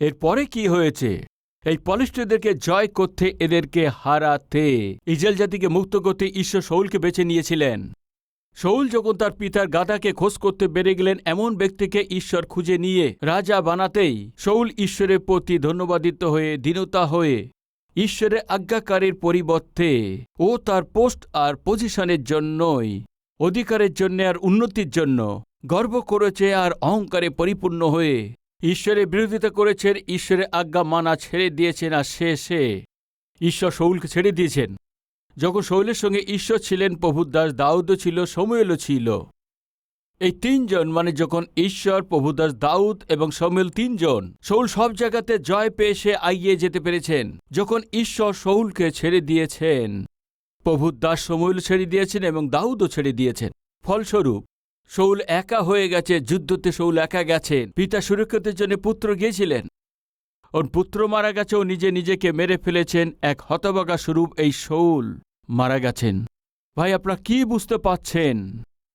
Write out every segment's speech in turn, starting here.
এরপরে কি হয়েছে? এই পলিষ্ঠদেরকে জয় করতে, এদেরকে হারাতে, ইসরায়েল জাতিকে মুক্ত করতে ঈশ্বর শাউলকে বেছে নিয়েছিলেন। শাউল যখন তার পিতার গাধাকে খোঁজ করতে বেড়ে গেলেন, এমন ব্যক্তিকে ঈশ্বর খুঁজে নিয়ে রাজা বানাতেই শাউল ঈশ্বরের প্রতি ধন্যবাদিত হয়ে, দীনতা হয়ে, ঈশ্বরের আজ্ঞাকারের পরিবর্তে ও তার পোস্ট আর পজিশনের জন্যই, অধিকারের জন্য আর উন্নতির জন্য গর্ব করেছে আর অহংকারে পরিপূর্ণ হয়ে ঈশ্বরের বিরোধিতা করেছেন, ঈশ্বরের আজ্ঞা মানা ছেড়ে দিয়েছেন। আর শেষে ঈশ্বর শাউলকে ছেড়ে দিয়েছেন। যখন শাউলের সঙ্গে ঈশ্বর ছিলেন, প্রভুর দাস দাউদও ছিল, শমূয়েলও ছিল। এই তিনজন, মানে যখন ঈশ্বর, প্রভুর দাস দাউদ এবং শমূয়েল তিনজন, শাউল সব জায়গাতে জয় পেয়ে সে এগিয়ে যেতে পেরেছেন। যখন ঈশ্বর শাউলকে ছেড়ে দিয়েছেন, প্রভুর দাস শমূয়েল ছেড়ে দিয়েছেন এবং দাউদও ছেড়ে দিয়েছেন। ফলস্বরূপ শাউল একা হয়ে গেছে। যুদ্ধতে শাউল একা গেছেন। পিতা সুরক্ষার জন্য পুত্র গিয়েছিলেন, ওর পুত্র মারা গেছে, ও নিজেকে মেরে ফেলেছেন। এক হতভাগা স্বরূপ এই শাউল মারা গেছেন। ভাই, আপনারা কি বুঝতে পাচ্ছেন?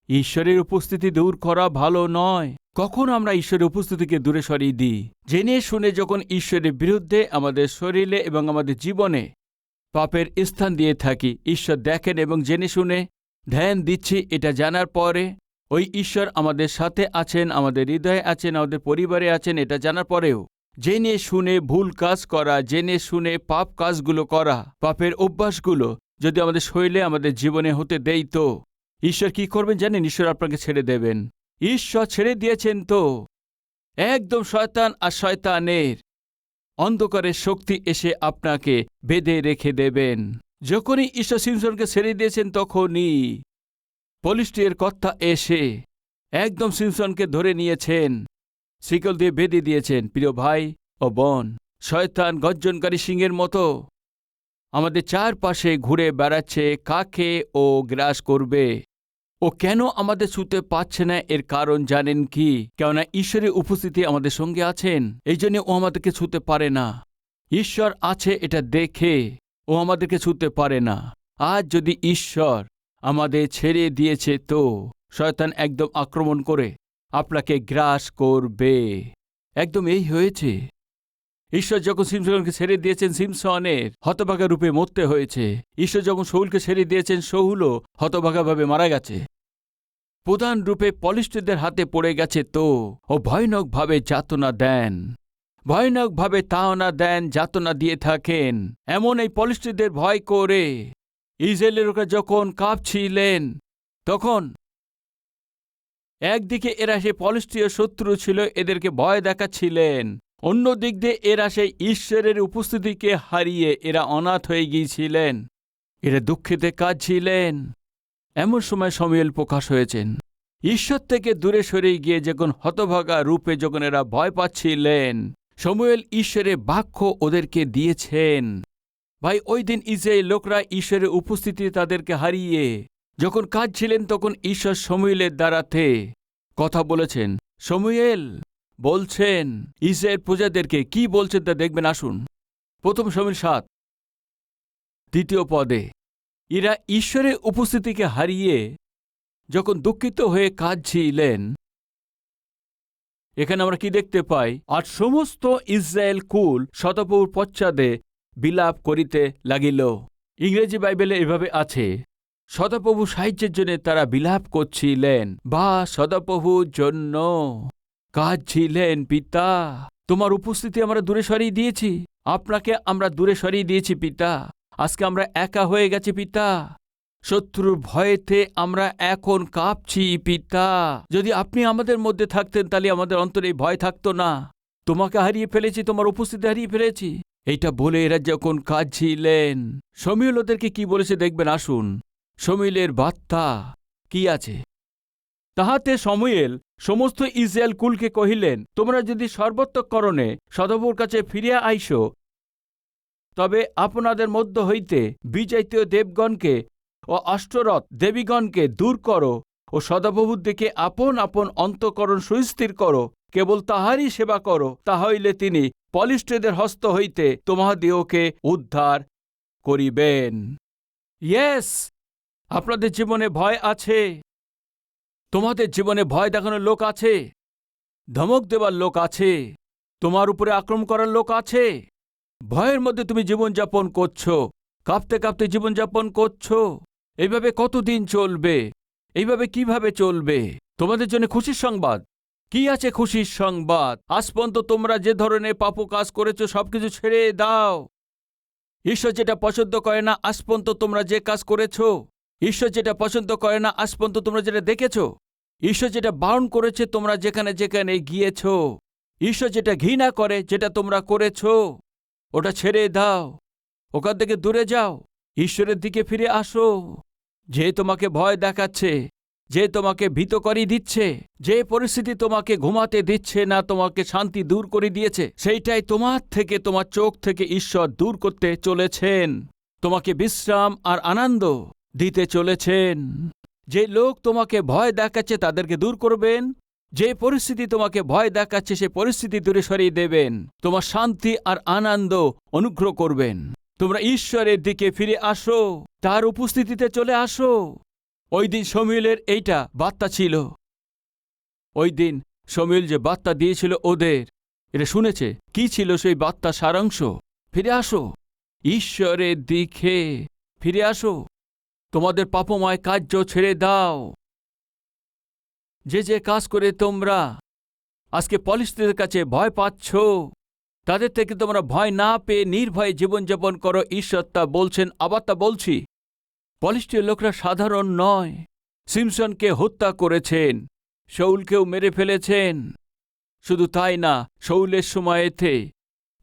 ঈশ্বরের উপস্থিতি দূর করা ভালো নয়। কখন আমরা ঈশ্বরের উপস্থিতিকে দূরে সরিয়ে দিই? জেনে শুনে যখন ঈশ্বরের বিরুদ্ধে আমাদের শরীরে এবং আমাদের জীবনে পাপের স্থান দিয়ে থাকি, ঈশ্বর দেখেন এবং জেনে শুনে ধ্যান দিচ্ছি, এটা জানার পরে ওই ঈশ্বর আমাদের সাথে আছেন, আমাদের হৃদয়ে আছেন, আমাদের পরিবারে আছেন, এটা জানার পরেও জেনে শুনে ভুল কাজ করা, জেনে শুনে পাপ কাজগুলো করা, পাপের অভ্যাসগুলো যদি আমাদের শরীরে, আমাদের জীবনে হতে দেই, তো ঈশ্বর কি করবেন জানেন? ঈশ্বর আপনাকে ছেড়ে দেবেন। ঈশ্বর ছেড়ে দিয়েছেন তো একদম শয়তান আর শয়তানের অন্ধকারের শক্তি এসে আপনাকে বেঁধে রেখে দেবেন। যখনই ঈশ্বর সিমসনকে ছেড়ে দিয়েছেন, তখনই পলিষ্টির কর্তা এসে একদম সিমসনকে ধরে নিয়েছেন, শিকল দিয়ে বেঁধে দিয়েছেন। প্রিয় ভাই ও বোন, শয়তান গর্জনকারী সিংহের মতো আমাদের চারপাশে ঘুরে বেড়াচ্ছে। কাকে ও গ্রাস করবে? ও কেন আমাদের ছুঁতে পাচ্ছে না? এর কারণ জানেন কি? কেননা ঈশ্বরের উপস্থিতি আমাদের সঙ্গে আছেন, এই জন্য ও আমাদেরকে ছুঁতে পারে না। ঈশ্বর আছে এটা দেখে ও আমাদেরকে ছুঁতে পারে না। আজ যদি ঈশ্বর আমাদের ছেড়ে দিয়েছে, তো শয়তান একদম আক্রমণ করে আপনাকে গ্রাস করবে। একদম এই হয়েছে। ঈশ্বর যখন সিমসনকে ছেড়ে দিয়েছেন, সিমসনের হতভাগা রূপে মরতে হয়েছে। ঈশ্বর যখন শাউলকে ছেড়ে দিয়েছেন, শাউলও হতভাগাভাবে মারা গেছে। প্রধান রূপে পলিষ্ঠদের হাতে পড়ে গেছে, তো ও ভয়ানকভাবে যাতনা দেন, ভয়ানকভাবে তাড়না দেন, যাতনা দিয়ে থাকেন। এমন এই পলিষ্ঠদের ভয় করে ইসরায়েলের লোকেরা যখন কাঁপছিলেন, তখন একদিকে এরা সেই পলিষ্ঠীয় শত্রু ছিল, এদেরকে ভয় দেখাচ্ছিলেন। অন্য দিক দিয়ে এরা সেই ঈশ্বরের উপস্থিতিকে হারিয়ে এরা অনাথ হয়ে গিয়েছিলেন, এরা দুঃখেতে কাঁদছিলেন। এমন সময় শমূয়েল প্রকাশ হয়েছেন। ঈশ্বর থেকে দূরে সরে গিয়ে যখন হতভাগা রূপে যখন এরা ভয় পাচ্ছিলেন, শমূয়েল ঈশ্বরের বাক্য ওদেরকে দিয়েছেন। ভাই, ওই দিন ইসরায়েল লোকরা ঈশ্বরের উপস্থিতি তাদেরকে হারিয়ে যখন কাঁদছিলেন, তখন ঈশ্বর শমূয়েলের দ্বারাতে কথা বলেছেন। শমূয়েল বলছেন ইসরায়েল প্রজাদেরকে, কি বলছেন তা দেখবেন। আসুন, প্রথম শমূয়েল 7 পদে এরা ঈশ্বরের উপস্থিতিকে হারিয়ে যখন দুঃখিত হয়ে কাঁদছিলেন, এখানে আমরা কি দেখতে পাই? আর সমস্ত ইসরায়েল কুল শতপ্রভুর পশ্চাদে বিলাপ করিতে লাগিল। ইংরেজি বাইবেলে এভাবে আছে, সদাপ্রভু সাহায্যের জন্য তারা বিলাপ করছিলেন, বা সদাপ্রভুর জন্য কাঁদছিলেন। পিতা, তোমার উপস্থিতি আমরা দূরে সরিয়ে দিয়েছি, আপনাকে আমরা দূরে সরিয়ে দিয়েছি পিতা। আজকে আমরা একা হয়ে গেছি পিতা, শত্রুর ভয়েতে আমরা এখন কাঁপছি পিতা। যদি আপনি আমাদের মধ্যে থাকতেন, তাহলে আমাদের অন্তরে ভয় থাকতো না। তোমাকে হারিয়ে ফেলেছি, তোমার উপস্থিতি হারিয়ে ফেলেছি। এইটা বলে এরা যখন কাঁদছিলেন, শমূয়েল ওদেরকে কি বলেছে দেখবেন। আসুন, শমূয়েলের বার্তা কি আছে। তাহাতে শমূয়েল সমস্ত ইসরায়েল কুলকে কহিলেন, তোমরা যদি সর্বোত্তকরণে সদাপ্রভুর কাছে ফিরিয়া আইসো, তবে আপনাদের মধ্য হইতে বিজাতীয় দেবগণকে ও অষ্টরথ দেবীগণকে দূর করো, ও সদাপ্রভুর দিকে আপন আপন অন্তঃকরণ সুস্থির করো, কেবল তাহারই সেবা করো। তাহলে তিনি পলিষ্ঠদের হস্ত হইতে তোমাদিওকে উদ্ধার করিবেন। ইয়েস, আপনাদের জীবনে ভয় আছে, তোমাদের জীবনে ভয় দেখানোর লোক আছে, ধমক দেবার লোক আছে, তোমার উপরে আক্রমণ করার লোক আছে। ভয়ের মধ্যে তুমি জীবনযাপন করছো, কাঁপতে কাঁপতে জীবনযাপন করছো। এইভাবে কতদিন চলবে? এইভাবে কিভাবে চলবে? তোমাদের জন্য খুশির সংবাদ কি আছে? খুশির সংবাদ, আজ পর্যন্ত তোমরা যে ধরনের পাপ কাজ করেছো সবকিছু ছেড়ে দাও। ঈশ্বর যেটা পছন্দ করে না, আজ পর্যন্ত তোমরা যে কাজ করেছো, ঈশ্বর যেটা পছন্দ করে না, আজ পর্যন্ত তোমরা যেটা দেখেছো, ঈশ্বর যেটা বারণ করেছে তোমরা যেখানে যেখানে গিয়েছো, ঈশ্বর যেটা ঘৃণা করে যেটা তোমরা করেছো, ওটা ছেড়ে দাও, ওখান থেকে দূরে যাও, ঈশ্বরের দিকে ফিরে আসো। যে তোমাকে ভয় দেখাচ্ছে, যে তোমাকে ভীত করিয়ে দিচ্ছে, যে পরিস্থিতি তোমাকে ঘুমাতে দিচ্ছে না, তোমাকে শান্তি দূর করে দিয়েছে, সেইটাই তোমার থেকে, তোমার চোখ থেকে ঈশ্বর দূর করতে চলেছেন। তোমাকে বিশ্রাম আর আনন্দ দিতে চলেছেন। যে লোক তোমাকে ভয় দেখাচ্ছে তাদেরকে দূর করবেন। যে পরিস্থিতি তোমাকে ভয় দেখাচ্ছে সে পরিস্থিতি দূরে সরিয়ে দেবেন। তোমার শান্তি আর আনন্দ অনুগ্রহ করবেন। তোমরা ঈশ্বরের দিকে ফিরে আসো, তার উপস্থিতিতে চলে আসো। ওই দিন শমূয়েলের এইটা বার্তা ছিল। ওই দিন শমূয়েল যে বার্তা দিয়েছিল ওদের, এটা শুনেছে। কি ছিল সেই বার্তা সারাংশ? ফিরে আসো, ঈশ্বরের দিকে ফিরে আসো, তোমাদের পাপময় কার্য ছেড়ে দাও। যে যে কাজ করে তোমরা আজকে পলিশদের কাছে ভয় পাচ্ছ, তাদের থেকে তোমরা ভয় না পেয়ে নির্ভয়ে জীবনযাপন করো। ঈশ্বর তা বলছেন, আবার তা বলছি। পলিশটির লোকরা সাধারণ নয়। সিমসনকে হত্যা করেছেন, শাউলকেও মেরে ফেলেছেন। শুধু তাই না, শাউলের সময়েতে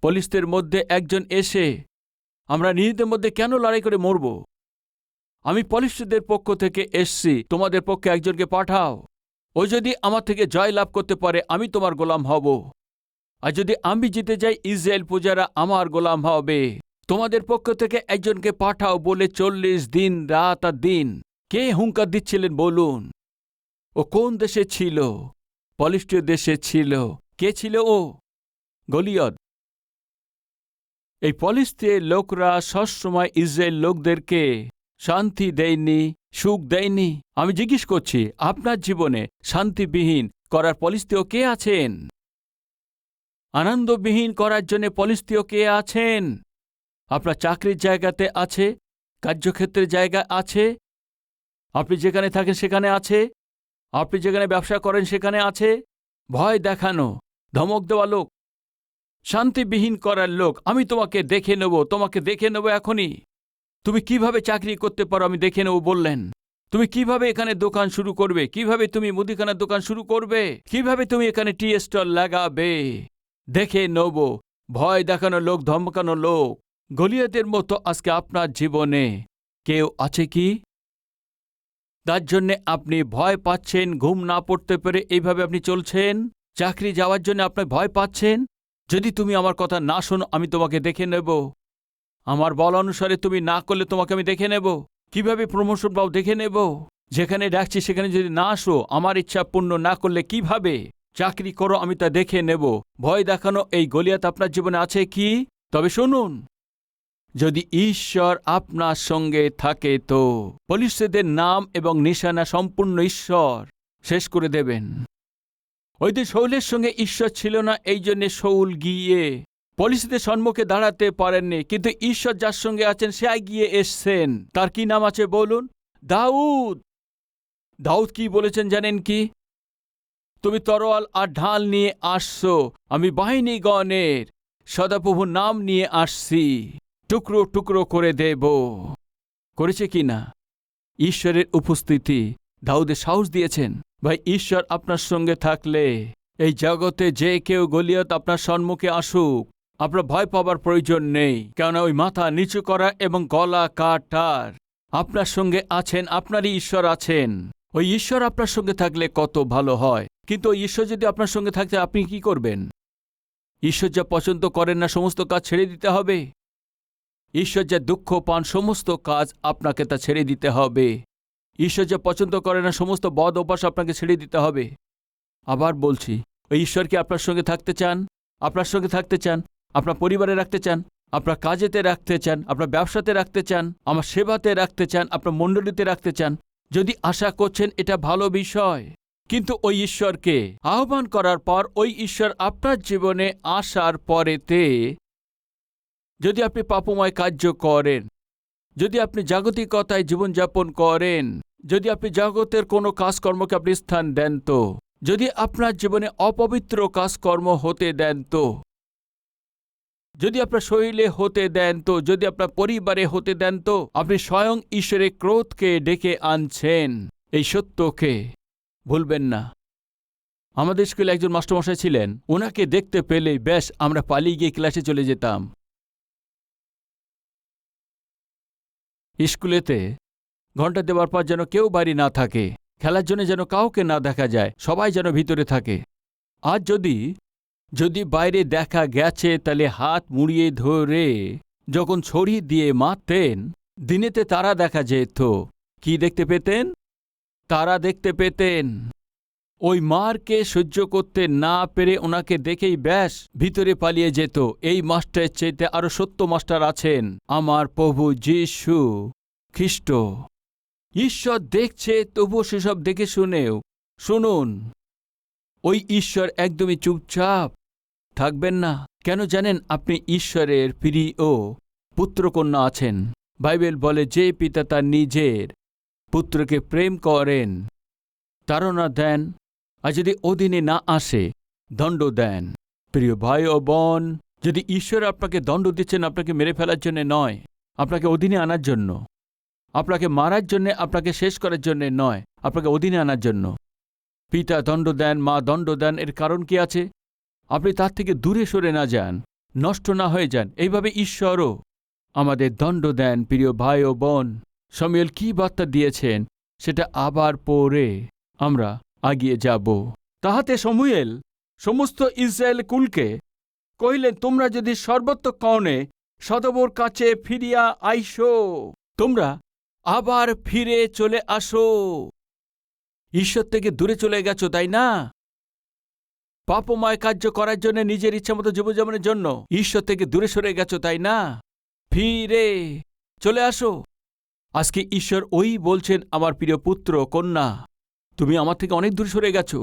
পলিশদের মধ্যে একজন এসে, আমরা নিজেদের মধ্যে কেন লড়াই করে মরব? আমি পলিশদের পক্ষ থেকে এসছি, তোমাদের পক্ষে একজনকে পাঠাও। ও যদি আমার থেকে জয় লাভ করতে পারে আমি তোমার গোলাম হব, আর যদি আমি জিতে যাই ইসরায়েল পূজারা আমার গোলাম হবে। তোমাদের পক্ষ থেকে একজনকে পাঠাও বলে 40 দিন রাত আর দিন কে হুঙ্কার দিচ্ছিলেন বলুন? ও কোন দেশে ছিল? পলিশটিয় দেশে ছিল। কে ছিল ও? গলিয়ত। এই পলিশটির লোকরা সবসময় ইসরায়েল লোকদেরকে শান্তি দেয়নি, সুখ দেয়নি। আমি জিজ্ঞেস করছি, আপনার জীবনে শান্তিবিহীন করার পলিশটিয় কে আছেন? আনন্দবিহীন করার জন্য পলিশটিয় কে আছেন? আপনার চাকরির জায়গাতে আছে, কার্যক্ষেত্রের জায়গা আছে, আপনি যেখানে থাকেন সেখানে আছে, আপনি যেখানে ব্যবসা করেন সেখানে আছে। ভয় দেখানো, ধমক দেওয়া লোক, শান্তিবিহীন করার লোক। আমি তোমাকে দেখে নেব, তোমাকে দেখে নেব এখনই। তুমি কিভাবে চাকরি করতে পারো আমি দেখে নেব বললেন। তুমি কিভাবে এখানে দোকান শুরু করবে, কিভাবে তুমি মুদিখানার দোকান শুরু করবে, কিভাবে তুমি এখানে টি স্টল লাগাবে, দেখে নেব। ভয় দেখানো লোক, ধমকানো লোক। গলিয়াতের মতো আজকে আপনার জীবনে কেউ আছে কি? তার জন্যে আপনি ভয় পাচ্ছেন, ঘুম না পড়তে পেরে এইভাবে আপনি চলছেন। চাকরি যাওয়ার জন্য আপনি ভয় পাচ্ছেন। যদি তুমি আমার কথা না শোনো আমি তোমাকে দেখে নেব। আমার বলা অনুসারে তুমি না করলে তোমাকে আমি দেখে নেব। কিভাবে প্রমোশন পাও দেখে নেব। যেখানে ডাকছি সেখানে যদি না আসো, আমার ইচ্ছা পূর্ণ না করলে কিভাবে চাকরি করো আমি তা দেখে নেব। ভয় দেখানো এই গলিয়াত আপনার জীবনে আছে কি? তবে শুনুন, যদি ঈশ্বর আপনার সঙ্গে থাকে তো পলিশদের নাম এবং নিশানা সম্পূর্ণ ঈশ্বর শেষ করে দেবেন। ওই দিন শাউলের সঙ্গে ঈশ্বর ছিল না, এই জন্যে শাউল গিয়ে পলিশদের সম্মুখে দাঁড়াতে পারেননি। কিন্তু ঈশ্বর যার সঙ্গে আছেন সে এগিয়ে এসছেন। তার কি নাম আছে বলুন? দাউদ। দাউদ কি বলেছেন জানেন কি? তুমি তরোয়াল আর ঢাল নিয়ে আসছো, আমি বাহিনীগণের সদাপ্রভুর নাম নিয়ে আসছি, টুকরো টুকরো করে দেব। করেছে কি না? ঈশ্বরের উপস্থিতি দাউদের সাহস দিয়েছেন। ভাই, ঈশ্বর আপনার সঙ্গে থাকলে এই জগতে যে কেউ গলিয়ত আপনার সম্মুখে আসুক, আপনার ভয় পাবার প্রয়োজন নেই। কেননা ওই মাথা নিচু করা এবং গলা কাটার আপনার সঙ্গে আছেন, আপনারই ঈশ্বর আছেন। ওই ঈশ্বর আপনার সঙ্গে থাকলে কত ভালো হয়। কিন্তু ওই ঈশ্বর যদি আপনার সঙ্গে থাকতে আপনি কি করবেন? ঈশ্বর যা পছন্দ করেন না সমস্ত কাজ ছেড়ে দিতে হবে। ঈশ্বর যা দুঃখ পান সমস্ত কাজ আপনাকে তা ছেড়ে দিতে হবে। ঈশ্বর যা পছন্দ করে না সমস্ত বদ অভ্যাস আপনাকে ছেড়ে দিতে হবে। আবার বলছি, ওই ঈশ্বর কি আপনার সঙ্গে থাকতে চান? আপনার সঙ্গে থাকতে চান, আপনার পরিবারে রাখতে চান, আপনার কাজেতে রাখতে চান, আপনার ব্যবসাতে রাখতে চান, আমার সেবাতে রাখতে চান, আপনার মণ্ডলীতে রাখতে চান। যদি আশা করছেন এটা ভালো বিষয়, কিন্তু ওই ঈশ্বরকে আহ্বান করার পর ওই ঈশ্বর আপনার জীবনে আসার পরেতে যদি আপনি পাপময় কার্য করেন, যদি আপনি জাগতিকতায় জীবনযাপন করেন, যদি আপনি জগতের কোনো কাজকর্মকে আপনি স্থান দেন, তো যদি আপনার জীবনে অপবিত্র কাজকর্ম হতে দেন, তো যদি আপনার শরীরে হতে দেন, তো যদি আপনার পরিবারে হতে দেন, তো আপনি স্বয়ং ঈশ্বরের ক্রোধকে ডেকে আনছেন। এই সত্যকে ভুলবেন না। আমাদের স্কুলে একজন মাস্টারমশাই ছিলেন, ওনাকে দেখতে পেলেই ব্যাস আমরা পালিয়ে গিয়ে ক্লাসে চলে যেতাম। স্কুলেতে ঘন্টা দেওয়ার পর যেন কেউ বাড়ি না থাকে, খেলার জন্য যেন কাউকে না দেখা যায়, সবাই যেন ভিতরে থাকে। আর যদি বাইরে দেখা গেছে তাহলে হাত মুড়িয়ে ধরে যখন ছড়ি দিয়ে মারতেন, দিনেতে তারা দেখা যেত। কি দেখতে পেতেন? তারা দেখতে পেতেন। ওই মারকে সহ্য করতে না পেরে ওনাকে দেখেই ব্যাস ভিতরে পালিয়ে যেত। এই মাস্টারের চাইতে আরো সত্য মাস্টার আছেন, আমার প্রভু যীশু খ্রিস্ট। ঈশ্বর দেখছে, তবুও সেসব দেখে শুনেও শুনুন, ওই ঈশ্বর একদমই চুপচাপ থাকবেন না। কেন জানেন? আপনি ঈশ্বরের প্রিয় পুত্রকন্যা আছেন। বাইবেল বলে, যে পিতা তার নিজের পুত্রকে প্রেম করেন, তাড়না দেন, আর যদি অধীনে না আসে দণ্ড দেন। প্রিয় ভাই ও বোন, যদি ঈশ্বর আপনাকে দণ্ড দিচ্ছেন, আপনাকে মেরে ফেলার জন্য নয়, আপনাকে অধীনে আনার জন্য, আপনাকে মারার জন্যে, আপনাকে শেষ করার জন্যে নয়, আপনাকে অধীনে আনার জন্য। পিতা দণ্ড দেন, মা দণ্ড দেন, এর কারণ কি আছে? আপনি তার থেকে দূরে সরে না যান, নষ্ট না হয়ে যান। এইভাবে ঈশ্বরও আমাদের দণ্ড দেন। প্রিয় ভাই ও বোন, শমূয়েল কি বার্তা দিয়েছেন সেটা আবার পড়ে আমরা আগিয়ে যাব। তাহাতে শমূয়েল সমস্ত ইসরায়েল কুলকে কহিলেন, তোমরা যদি সর্বতোক্ষণে সদবর কাছে ফিরিয়া আইসো, তোমরা আবার ফিরে চলে আসো। ঈশ্বর থেকে দূরে চলে গেছো, তাই না? পাপময় কার্য করার জন্য, নিজের ইচ্ছামতো জীবনযাপনের জন্য ঈশ্বর থেকে দূরে সরে গেছো, তাই না? ফিরে চলে আসো। আজকে ঈশ্বর ওই বলছেন, আমার প্রিয় পুত্র কন্যা, তুমি আমার থেকে অনেক দূরে সরে গেছো।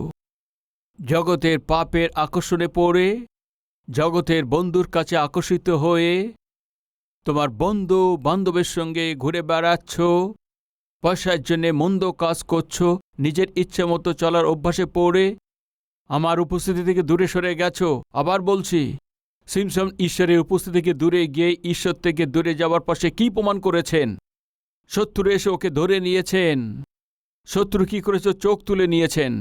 জগতের পাপের আকর্ষণে পড়ে, জগতের বন্ধুর কাছে আকর্ষিত হয়ে, তোমার বন্ধু বান্ধবের সঙ্গে ঘুরে বেড়াচ্ছ, পয়সার জন্যে মন্দ কাজ করছো, নিজের ইচ্ছে মতো চলার অভ্যাসে পড়ে আমার উপস্থিতি থেকে দূরে সরে গেছো। আবার বলছি, সিমসন ঈশ্বরের উপস্থিতি থেকে দূরে গিয়ে ঈশ্বর থেকে দূরে যাওয়ার পর সে কি প্রমাণ করেছেন? শত্রু এসে ওকে ধরে নিয়েছেন। শত্রু কি করেছে? চোখ তুলে নিয়েছেন।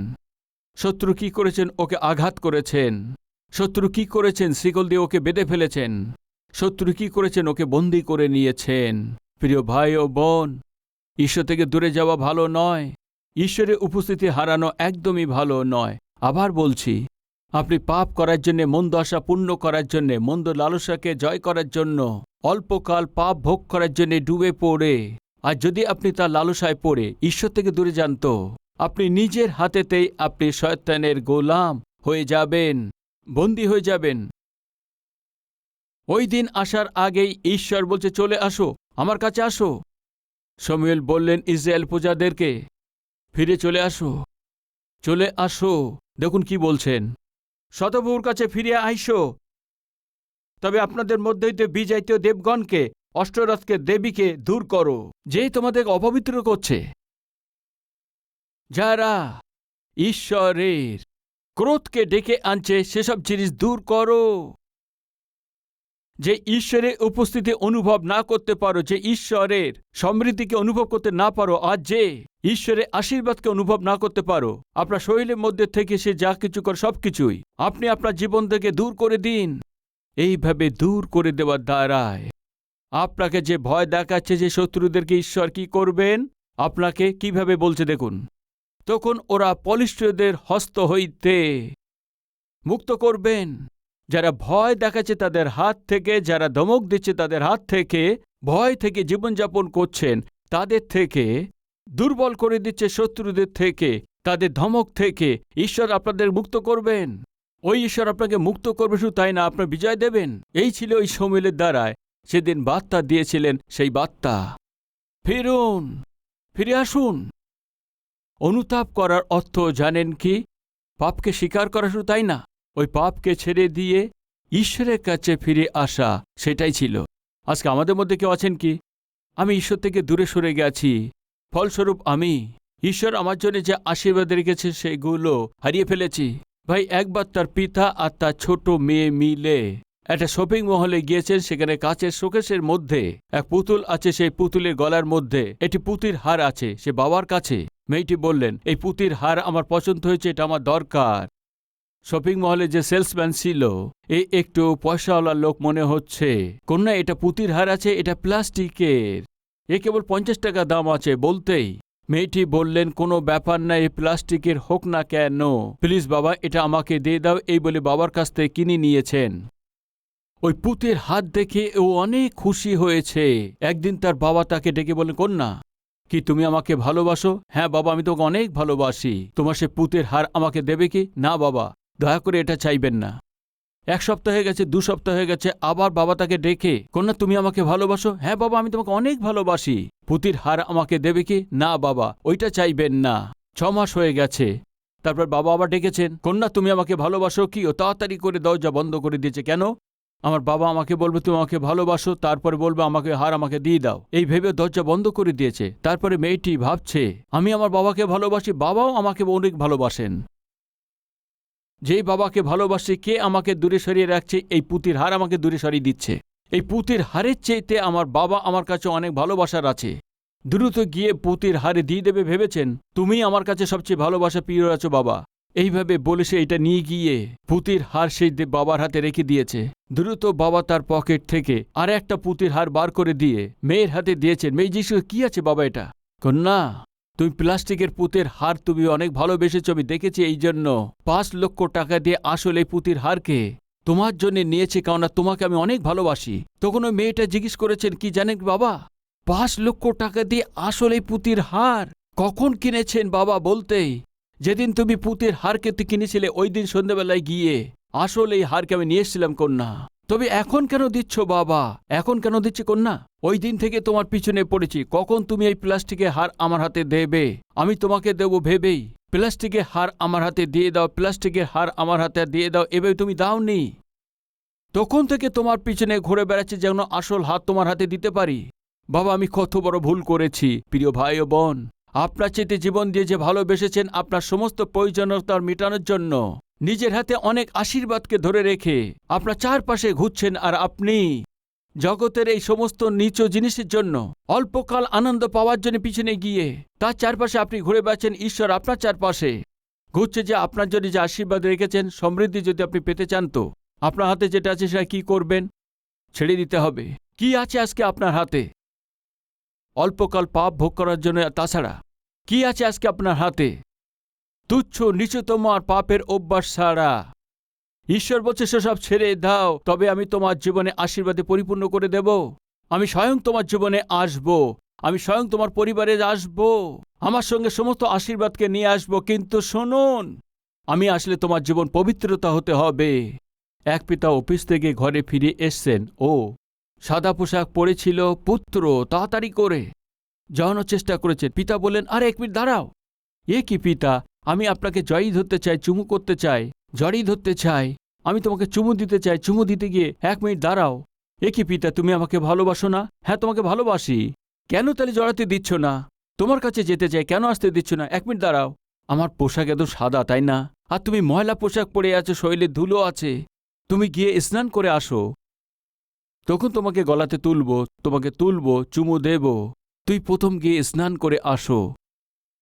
শত্রু কি করেছেন? ওকে আঘাত করেছেন। শত্রু কি করেছেন? শিকল দিয়ে ওকে বেঁধে ফেলেছেন। শত্রু কি করেছেন? ওকে বন্দী করে নিয়েছেন। প্রিয় ভাই ও বোন, ঈশ্বর থেকে দূরে যাওয়া ভালো নয়, ঈশ্বরের উপস্থিতি হারানো একদমই ভালো নয়। আবার বলছি, আপনি পাপ করার জন্যে, মন্দ আশা পূর্ণ করার জন্যে, মন্দ লালসাকে জয় করার জন্য, অল্পকাল পাপ ভোগ করার জন্যে ডুবে পড়ে, আর যদি আপনি তার লালসায় পড়ে ঈশ্বর থেকে দূরে যান, তো আপনি নিজের হাতেতেই আপনি শয়তানের গোলাম হয়ে যাবেন, বন্দী হয়ে যাবেন। ওই দিন আসার আগেই ঈশ্বর বলছে, চলে আসো, আমার কাছে আসো। শমূয়েল বললেন ইসরায়েল প্রজাদেরকে, ফিরে চলে আসো, চলে আসো। দেখুন কি বলছেন, শতপ্রভুর কাছে ফিরে আইসো, তবে আপনাদের মধ্যে হইতে বিজাতীয় দেবগণকে, অষ্টরথকে, দেবীকে দূর করো, যে তোমাদের অপবিত্র করছে। যারা ঈশ্বরের ক্রোধকে ডেকে আনছে, সেসব জিনিস দূর করো। যে ঈশ্বরের উপস্থিতি অনুভব না করতে পারো, যে ঈশ্বরের সমৃদ্ধিকে অনুভব করতে না পারো, আর যে ঈশ্বরের আশীর্বাদকে অনুভব না করতে পারো, আপনার শরীরের মধ্যে থেকে সে যা কিছু করে সবকিছুই আপনি আপনার জীবন থেকে দূর করে দিন। এইভাবে দূর করে দেওয়ার দ্বারায় আপনাকে যে ভয় দেখাচ্ছে যে শত্রুদেরকে ঈশ্বর কি করবেন, আপনাকে কিভাবে বলছে দেখুন, তখন ওরা পলিষ্টদের হস্ত হইতে মুক্ত করবেন। যারা ভয় দেখাচ্ছে তাদের হাত থেকে, যারা ধমক দিচ্ছে তাদের হাত থেকে, ভয় থেকে জীবনযাপন করছেন তাদের থেকে, দুর্বল করে দিচ্ছে শত্রুদের থেকে, তাদের ধমক থেকে ঈশ্বর আপনাদের মুক্ত করবেন। ওই ঈশ্বর আপনাকে মুক্ত করবে, শুধু তাই না, আপনার বিজয় দেবেন। এই ছিল ওই শমূয়েলের দ্বারায় সেদিন বার্তা দিয়েছিলেন, সেই বার্তা, ফিরুন, ফিরে আসুন। অনুতাপ করার অর্থ জানেন কি? পাপকে স্বীকার করা শুধু তাই না, ওই পাপকে ছেড়ে দিয়ে ঈশ্বরের কাছে ফিরে আসা, সেটাই ছিল। আজকে আমাদের মধ্যে কেউ আছেন কি? আমি ঈশ্বর থেকে দূরে সরে গেছি, ফলস্বরূপ আমি ঈশ্বর আমার জন্য যে আশীর্বাদ রেখেছে সেগুলো হারিয়ে ফেলেছি। ভাই একবার তার পিতা আর তার ছোট মেয়ে মিলে একটা শপিং মহলে গিয়েছেন। সেখানে কাচের শোকেসের মধ্যে এক পুতুল আছে, সেই পুতুলের গলার মধ্যে একটি পুতির হার আছে, সে বাবার কাছে। মেয়েটি বললেন, এই পুতির হার আমার পছন্দ হয়েছে, এটা আমার দরকার। শপিং মহলে যে সেলসম্যান ছিল, এই একটু পয়সাওয়ালা লোক মনে হচ্ছে। কন্যা, এটা পুতির হার আছে, এটা প্লাস্টিকের, এ কেবল 50 টাকা দাম আছে। বলতেই মেয়েটি বললেন, কোনো ব্যাপার না, এই প্লাস্টিকের হোক না কেন, প্লিজ বাবা এটা আমাকে দিয়ে দাও। এই বলে বাবার কাছ থেকে কিনে নিয়েছেন। ওই পুতের হাত দেখে ও অনেক খুশি হয়েছে। একদিন তার বাবা তাকে ডেকে বললেন, কন্যা কি তুমি আমাকে ভালোবাসো? হ্যাঁ বাবা, আমি তোমাকে অনেক ভালোবাসি। তোমার সে পুতের হার আমাকে দেবে কি? না বাবা, দয়া করে এটা চাইবেন না। 1 সপ্তাহ হয়ে গেছে, 2 সপ্তাহ হয়ে গেছে, আবার বাবা তাকে ডেকে, কন্যা তুমি আমাকে ভালোবাসো? হ্যাঁ বাবা, আমি তোমাকে অনেক ভালোবাসি। পুতির হার আমাকে দেবে কি? না বাবা, ওইটা চাইবেন না। 6 মাস হয়ে গেছে। তারপর বাবা আবার ডেকেছেন, কন্যা তুমি আমাকে ভালোবাসো কি? ও তাড়াতাড়ি করে দরজা বন্ধ করে দিয়েছে। কেন? আমার বাবা আমাকে বলবে তুমি আমাকে ভালোবাসো, তারপরে বলবে আমাকে হার আমাকে দিয়ে দাও। এই ভেবে দরজা বন্ধ করে দিয়েছে। তারপরে মেয়েটি ভাবছে, আমি আমার বাবাকে ভালোবাসি, বাবাও আমাকে অনেক ভালোবাসেন। যেই বাবাকে ভালোবাসি, কে আমাকে দূরে সরিয়ে রাখছে? এই পুতির হার আমাকে দূরে সরিয়ে দিচ্ছে। এই পুতির হারের চেয়েতে আমার বাবা আমার কাছে অনেক ভালোবাসার আছে। দ্রুত গিয়ে পুতির হারে দিয়ে দেবে ভেবেছেন? তুমি আমার কাছে সবচেয়ে ভালোবাসা প্রিয় আছো বাবা। এইভাবে বলে সে এটা নিয়ে গিয়ে পুতির হার সেই বাবার হাতে রেখে দিয়েছে। দ্রুত বাবা তার পকেট থেকে আর একটা পুতির হার বার করে দিয়ে মেয়ের হাতে দিয়েছেন। মেয়ে জিজ্ঞেস, কি আছে বাবা এটা? কন্যা, তুমি প্লাস্টিকের পুতের হার তুমি অনেক ভালোবেসেছ, আমি দেখেছি, এই জন্য 5 লক্ষ টাকা দিয়ে আসলে এই পুতির হারকে তোমার জন্য নিয়েছি, কারণ তোমাকে আমি অনেক ভালোবাসি। তখন ওই মেয়েটা জিজ্ঞেস করেছেন, কি জানেন বাবা, 5 লক্ষ টাকা দিয়ে আসলে এই পুতির হার কখন কিনেছেন বাবা? বলতেই, যেদিন তুমি পুতির হারকে কিনেছিলে ওই দিন সন্ধ্যাবেলায় গিয়ে আসলে এই হারকে আমি নিয়ে এসেছিলাম কন্যা। তবে এখন কেন দিচ্ছ বাবা? এখন কেন দিচ্ছি কন্যা? ওই দিন থেকে তোমার পিছনে পড়েছি, কখন তুমি এই প্লাস্টিকের হার আমার হাতে দেবে, আমি তোমাকে দেবো ভেবেই প্লাস্টিকের হার আমার হাতে দিয়ে দাও, প্লাস্টিকের হার আমার হাতে দিয়ে দাও, এভাবে তুমি দাওনি। তখন থেকে তোমার পিছনে ঘুরে বেড়াচ্ছে যেন আসল হাত তোমার হাতে দিতে পারি। বাবা, আমি কত বড় ভুল করেছি। প্রিয় ভাই ও বোন, আপনার চেতে জীবন দিয়ে যে ভালোবেসেছেন আপনার সমস্ত প্রয়োজনীয়তা মেটানোর জন্য, নিজের হাতে অনেক আশীর্বাদকে ধরে রেখে আপনার চারপাশে ঘুরছেন, আর আপনি জগতের এই সমস্ত নীচ জিনিসের জন্য অল্পকাল আনন্দ পাওয়ার জন্য পিছনে গিয়ে তার চারপাশে আপনি ঘুরে বেড়াচ্ছেন। ঈশ্বর আপনার চারপাশে ঘুরছে যে আপনার জন্য যে আশীর্বাদ রেখেছেন, সমৃদ্ধি যদি আপনি পেতে চান, তো আপনার হাতে যেটা আছে সেটা কি করবেন? ছেড়ে দিতে হবে। কি আছে আজকে আপনার হাতে? অল্পকাল পাপ ভোগ করার জন্য। তাছাড়া কি আছে আজকে আপনার হাতে? তুচ্ছ নিচতম আর পাপের অভ্যাস ছাড়া। ঈশ্বর বলছে সেসব ছেড়ে দাও, তবে আমি তোমার জীবনে আশীর্বাদে পরিপূর্ণ করে দেব। আমি স্বয়ং তোমার জীবনে আসব, আমি স্বয়ং তোমার পরিবারে আসব, আমার সঙ্গে সমস্ত আশীর্বাদকে নিয়ে আসব। কিন্তু শুনুন, আমি আসলে তোমার জীবন পবিত্রতা হতে হবে। এক পিতা অফিস থেকে ঘরে ফিরে এসছেন। ও সাদা পোশাক পরেছিল। পুত্র তাড়াতাড়ি করে যাওয়ানোর চেষ্টা করেছে। পিতা বললেন, আরে 1 মিনিট দাঁড়াও। এ কি পিতা, আমি আপনাকে জড়িয়ে ধরতে চাই, চুমু করতে চাই, জড়িয়ে ধরতে চাই, আমি তোমাকে চুমু দিতে চাই। চুমু দিতে গিয়ে 1 মিনিট দাঁড়াও। এ কি পিতা, তুমি আমাকে ভালোবাসো না? হ্যাঁ তোমাকে ভালোবাসি। কেন তাহলে জড়াতে দিচ্ছ না? তোমার কাছে যেতে চাই, কেন আসতে দিচ্ছ না? 1 মিনিট দাঁড়াও। আমার পোশাক এত সাদা, তাই না? আর তুমি ময়লা পোশাক পরে আছো, শরীরে ধুলো আছে, তুমি গিয়ে স্নান করে আসো, তখন তোমাকে গলাতে তুলবো, তোমাকে তুলবো, চুমু দেব। তুই প্রথম গিয়ে স্নান করে আসো।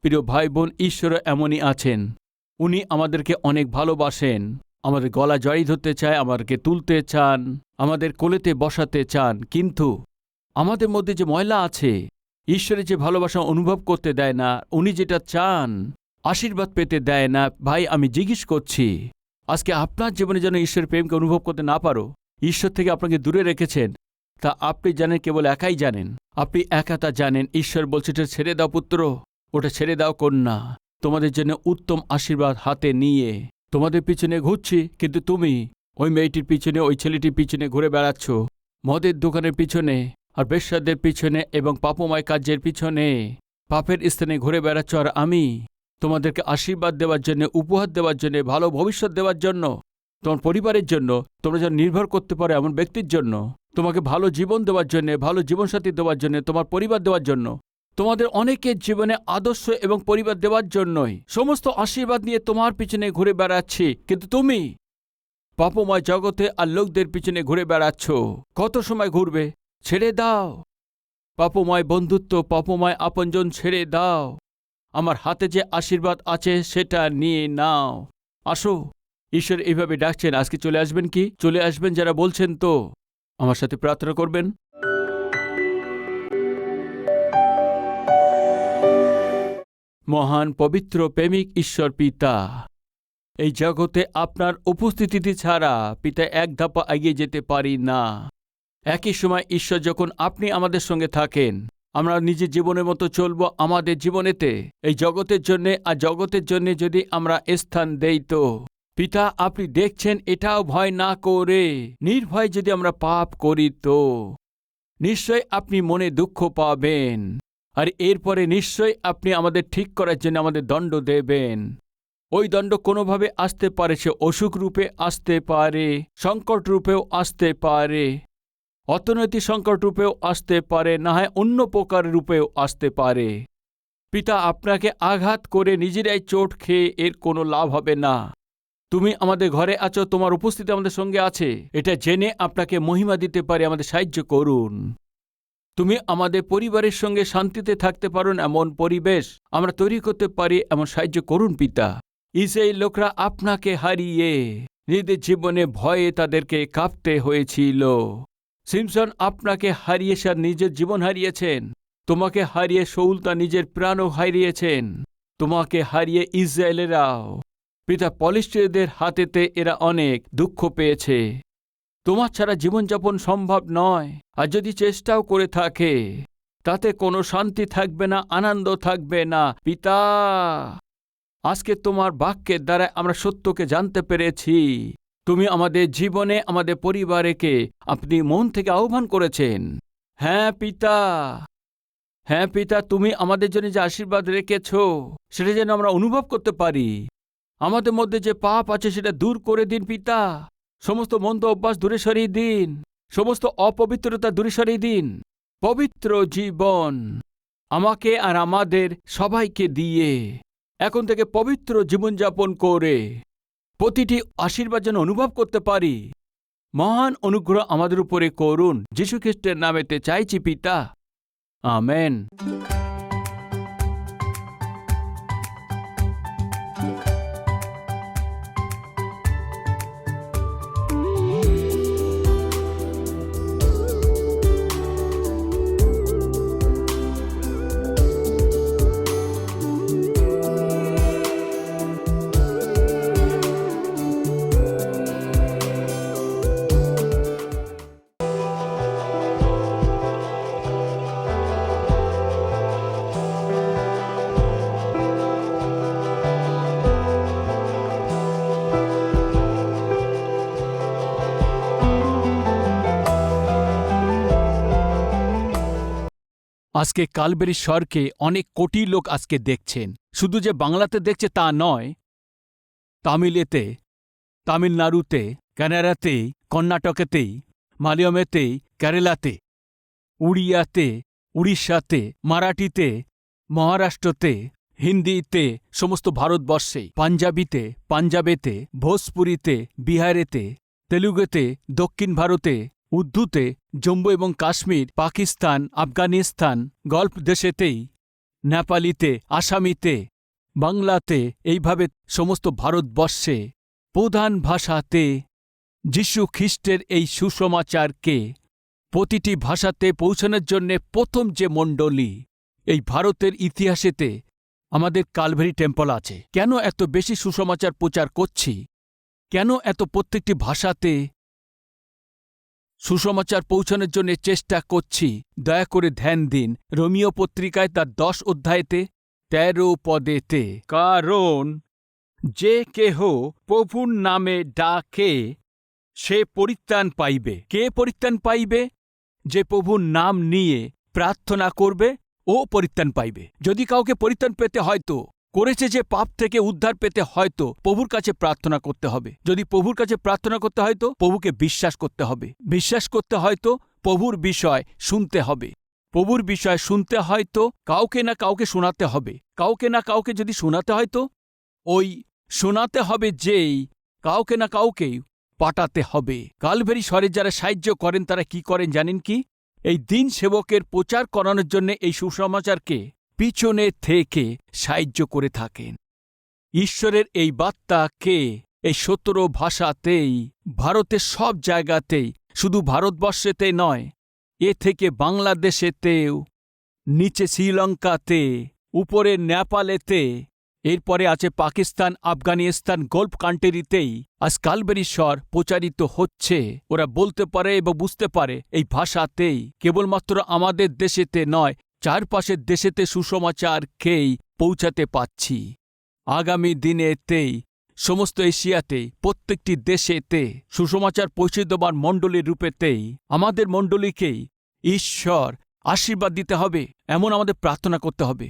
প্রিয় ভাই বোন, ঈশ্বর এমনই আছেন। উনি আমাদেরকে অনেক ভালোবাসেন, আমাদের গলা জড়িয়ে ধরতে চায়, আমাদেরকে তুলতে চান, আমাদের কোলেতে বসাতে চান। কিন্তু আমাদের মধ্যে যে ময়লা আছে, ঈশ্বরের যে ভালোবাসা অনুভব করতে দেয় না, উনি যেটা চান আশীর্বাদ পেতে দেয় না। ভাই, আমি জিজ্ঞেস করছি, আজকে আপনার জীবনে যেন ঈশ্বরের প্রেমকে অনুভব করতে না পারো, ঈশ্বর থেকে আপনাকে দূরে রেখেছেন, তা আপনি জানেন, কেবল একাই জানেন। আপনি একা তা জানেন। ঈশ্বর বলছে, এটা ছেড়ে দাও পুত্র, ওটা ছেড়ে দাও কন্যা। তোমাদের জন্য উত্তম আশীর্বাদ হাতে নিয়ে তোমাদের পিছনে ঘুরছি, কিন্তু তুমি ওই মেয়েটির পিছনে, ওই ছেলেটির পিছনে ঘুরে বেড়াচ্ছ, মদের দোকানের পিছনে আর বেশ্যাদের পিছনে এবং পাপময় কার্যের পিছনে, পাপের স্থানে ঘুরে বেড়াচ্ছ। আর আমি তোমাদেরকে আশীর্বাদ দেওয়ার জন্য, উপহার দেওয়ার জন্য, ভালো ভবিষ্যৎ দেওয়ার জন্য, তোমার পরিবারের জন্য, তোমরা যেন নির্ভর করতে পারো এমন ব্যক্তির জন্য, তোমাকে ভালো জীবন দেওয়ার জন্য, ভালো জীবনসাথী দেওয়ার জন্য, তোমার পরিবার দেওয়ার জন্য, তোমাদের অনেকের জীবনে আদর্শ এবং পরিবার দেওয়ার জন্যই সমস্ত আশীর্বাদ নিয়ে তোমার পিছনে ঘুরে বেড়াচ্ছি। কিন্তু তুমি পাপময় জগতে আর লোকদের পিছনে ঘুরে বেড়াচ্ছ। কত সময় ঘুরবে? ছেড়ে দাও। পাপময় বন্ধুত্ব, পাপময় আপনজন ছেড়ে দাও। আমার হাতে যে আশীর্বাদ আছে সেটা নিয়ে নাও। আসো। ঈশ্বর এইভাবে ডাকছেন। আজকে চলে আসবেন কি? চলে আসবেন যারা বলছেন তো আমার সাথে প্রার্থনা করবেন। মহান পবিত্র প্রেমিক ঈশ্বর পিতা, এই জগতে আপনার উপস্থিতি ছাড়া পিতা এক ধাপা এগিয়ে যেতে পারি না। একই সময় ঈশ্বর, যখন আপনি আমাদের সঙ্গে থাকেন, আমরা নিজের জীবনের মতো চলব আমাদের জীবনেতে। এই জগতের জন্যে আর জগতের জন্যে যদি আমরা স্থান দেই তো পিতা আপনি দেখছেন, এটাও ভয় না করে নির্ভয় যদি আমরা পাপ করি তো নিশ্চয় আপনি মনে দুঃখ পাবেন, আর এরপরে নিশ্চয় আপনি আমাদের ঠিক করার জন্য আমাদের দণ্ড দেবেন। ওই দণ্ড কোনোভাবে আসতে পারে, সে অসুখ রূপে আসতে পারে, সংকট রূপেও আসতে পারে, অর্থনৈতিক সংকট রূপেও আসতে পারে, না হয় অন্য প্রকার রূপেও আসতে পারে। পিতা আপনাকে আঘাত করে নিজেরাই চোট খেয়ে এর কোনো লাভ হবে না। তুমি আমাদের ঘরে আছো, তোমার উপস্থিতি আমাদের সঙ্গে আছে, এটা জেনে আপনাকে মহিমা দিতে পারে। আমাদের সাহায্য করুন। তুমি আমাদের পরিবারের সঙ্গে শান্তিতে থাকতে পারুন এমন পরিবেশ আমরা তৈরি করতে পারি, এমন সাহায্য করুন পিতা। ইসরায়েল লোকরা আপনাকে হারিয়ে নিজেদের জীবনে ভয়ে তাদেরকে কাঁপতে হয়েছিল। সিমসন আপনাকে হারিয়ে সে নিজের জীবন হারিয়েছেন। তোমাকে হারিয়ে শাউল তার নিজের প্রাণও হারিয়েছেন। তোমাকে হারিয়ে ইসরায়েলেরাও পিতা পলিষ্টিয়দের হাতেতে এরা অনেক দুঃখ পেয়েছে। তোমার ছাড়া জীবনযাপন সম্ভব নয়, আর যদি চেষ্টাও করে থাকে তাতে কোনো শান্তি থাকবে না, আনন্দ থাকবে না। পিতা আজকে তোমার বাক্যের দ্বারা আমরা সত্যকে জানতে পেরেছি। তুমি আমাদের জীবনে আমাদের পরিবারকে আপনি মন থেকে আহ্বান করেছেন। হ্যাঁ পিতা, হ্যাঁ পিতা, তুমি আমাদের জন্য যে আশীর্বাদ রেখেছ সেটা যেন আমরা অনুভব করতে পারি। আমাদের মধ্যে যে পাপ আছে সেটা দূর করে দিন পিতা। সমস্ত মন্দ অভ্যাস দূরে সরিয়ে দিন, সমস্ত অপবিত্রতা দূরে সরিয়ে দিন। পবিত্র জীবন আমাকে আর আমাদের সবাইকে দিয়ে এখন থেকে পবিত্র জীবনযাপন করে প্রতিটি আশীর্বাদ যেন অনুভব করতে পারি। মহান অনুগ্রহ আমাদের উপরে করুন, যীশু খ্রিস্টের নামেতে চাইছি পিতা, আমেন। আজকে কালবেরি স্বরকে অনেক কোটি লোক আজকে দেখছেন। শুধু যে বাংলাতে দেখছে তা নয়, তামিলেতে, তামিলনাড়ুতে, কানাডাতে, কর্ণাটকেতেই, মালয়ামেতে, কেরালাতে, উড়িয়াতে, উড়িষ্যাতে, মারাঠিতে, মহারাষ্ট্রতে, হিন্দিতে, সমস্ত ভারতবর্ষে, পাঞ্জাবিতে, পাঞ্জাবেতে, ভোজপুরিতে, বিহারেতে, তেলুগুতে, দক্ষিণ ভারতে, উর্দুতে, জম্মু এবং কাশ্মীর, পাকিস্তান, আফগানিস্তান, গল্ফ দেশেতেই, নেপালিতে, আসামিতে, বাংলাতে, এইভাবে সমস্ত ভারতবর্ষে প্রধান ভাষাতে যীশু খ্রিস্টের এই সুসমাচারকে প্রতিটি ভাষাতে পৌঁছানোর জন্যে প্রথম যে মণ্ডলী এই ভারতের ইতিহাসেতে আমাদের কালভারি টেম্পল আছে। কেন এত বেশি সুসমাচার প্রচার করছি? কেন এত প্রত্যেকটি ভাষাতে সুসমাচার পৌঁছানোর জন্য চেষ্টা করছি? দয়া করে ধ্যান দিন রোমিও পত্রিকায় তার 10 অধ্যায়েতে 13 পদেতে, কারণ যে কেহ প্রভুর নামে ডাকে সে পরিত্রাণ পাইবে। কে পরিত্রাণ পাইবে? যে প্রভুর নাম নিয়ে প্রার্থনা করবে ও পরিত্রাণ পাইবে। যদি কাউকে পরিত্রাণ পেতে হয় তো করেছে যে পাপ থেকে উদ্ধার পেতে হয়তো প্রভুর কাছে প্রার্থনা করতে হবে। যদি প্রভুর কাছে প্রার্থনা করতে হয় তো প্রভুকে বিশ্বাস করতে হবে। বিশ্বাস করতে হয়তো প্রভুর বিষয় শুনতে হবে। প্রভুর বিষয় শুনতে হয়তো কাউকে না কাউকে শোনাতে হবে। কাউকে না কাউকে যদি শোনাতে হয় তো ওই শোনাতে হবে যেই কাউকে না কাউকেই পাঠাতে হবে। কালভেরি শহরে যারা সাহায্য করেন তারা কি করেন জানেন কি? এই দিন সেবকের প্রচার করানোর জন্য এই সুসমাচারকে পিছনে থেকে সাহায্য করে থাকেন। ঈশ্বরের এই বার্তাকে এই 17 ভাষাতেই, ভারতের সব জায়গাতেই, শুধু ভারতবর্ষেতে নয়, এ থেকে বাংলাদেশেতেও, নিচে শ্রীলঙ্কাতে, উপরে নেপালেতে, এরপরে আছে পাকিস্তান, আফগানিস্তান, গল্ফ কান্ট্রিতেই আজ কালভেরি স্বর প্রচারিত হচ্ছে। ওরা বলতে পারে এবং বুঝতে পারে এই ভাষাতেই। কেবলমাত্র আমাদের দেশেতে নয়, চারপাশের দেশেতে সুসমাচারকেই পৌঁছাতে পাচ্ছি। আগামী দিনেতেই সমস্ত এশিয়াতে, প্রত্যেকটি দেশেতে সুসমাচার পৌঁছে দেবার মণ্ডলীর রূপেতেই আমাদের মণ্ডলীকেই ঈশ্বর আশীর্বাদ দিতে হবে, এমন আমাদের প্রার্থনা করতে হবে।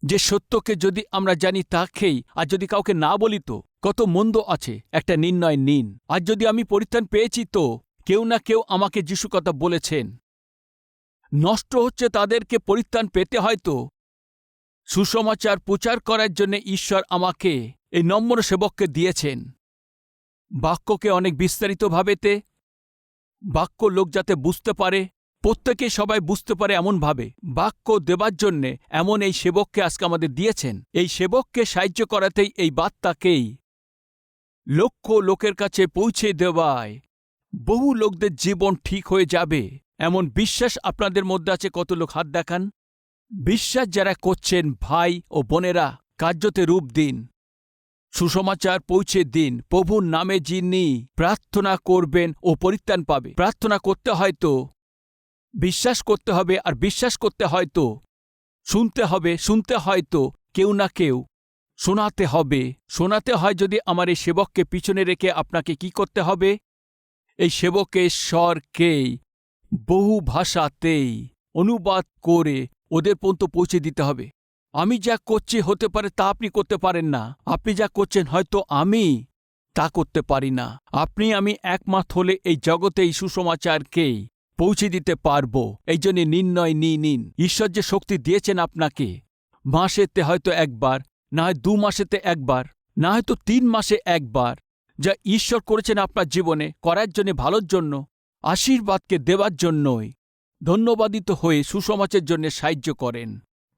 যে সত্যকে যদি আমরা জানি তাকেই, আর যদি কাউকে না বলি তো কত মন্দ আছে, একটা নির্ণয় নিন। আর যদি আমি পরিত্রাণ পেয়েছি তো কেউ না কেউ আমাকে যিশু কথা বলেছেন। নষ্ট হচ্ছে তাদেরকে পরিত্রাণ পেতে হয়তো সুসমাচার প্রচার করার জন্য ঈশ্বর আমাকে এই নম্র সেবককে দিয়েছেন। বাক্যকে অনেক বিস্তারিতভাবেতে, বাক্য লোক যাতে বুঝতে পারে, প্রত্যেকে সবাই বুঝতে পারে এমনভাবে বাক্য দেবার জন্যে এমন এই সেবককে আজকে আমাদের দিয়েছেন। এই সেবককে সাহায্য করাতেই এই বার্তাকেই লক্ষ লোকের কাছে পৌঁছে দেওয়ায় বহু লোকদের জীবন ঠিক হয়ে যাবে এমন বিশ্বাস আপনাদের মধ্যে আছে। কত লোক হাত দেখান। বিশ্বাস যারা করছেন ভাই ও বোনেরা, কার্যতে রূপ দিন, সুসমাচার পৌঁছে দিন। প্রভুর নামে যিনি প্রার্থনা করবেন ও পরিত্রাণ পাবে। প্রার্থনা করতে হয়তো বিশ্বাস করতে হবে, আর বিশ্বাস করতে হয়তো শুনতে হবে, শুনতে হয়তো কেউ না কেউ শোনাতে হবে। শোনাতে হয় যদি আমার এই সেবককে পিছনে রেখে আপনাকে কি করতে হবে? এই সেবকের স্বরকেই বহু ভাষাতেই অনুবাদ করে ওদের পর্যন্ত পৌঁছে দিতে হবে। আমি যা করছি হতে পারে তা আপনি করতে পারেন না। আপনি যা করছেন হয়তো আমি তা করতে পারি না। আপনি আমি একমত হলে এই জগতে এই সুসমাচারকেই পৌঁছে দিতে পারব। এই জন্য নির্ণয় নিন। ঈশ্বর যে শক্তি দিয়েছেন আপনাকে, মাসেতে হয়তো একবার, না হয় 2 মাসেতে একবার, না হয়তো 3 মাসে একবার, যা ঈশ্বর করেছেন আপনার জীবনে করার জন্য, ভালোর জন্য, আশীর্বাদকে দেওয়ার জন্যই ধন্যবাদিত হয়ে সুসমাচারের জন্য সাহায্য করেন।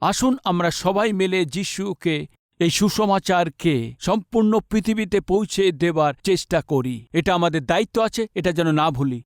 আসুন আমরা সবাই মিলে যিশুকে, এই সুসমাচারকে সম্পূর্ণ পৃথিবীতে পৌঁছে দেবার চেষ্টা করি। এটা আমাদের দায়িত্ব আছে, এটা যেন না ভুলি।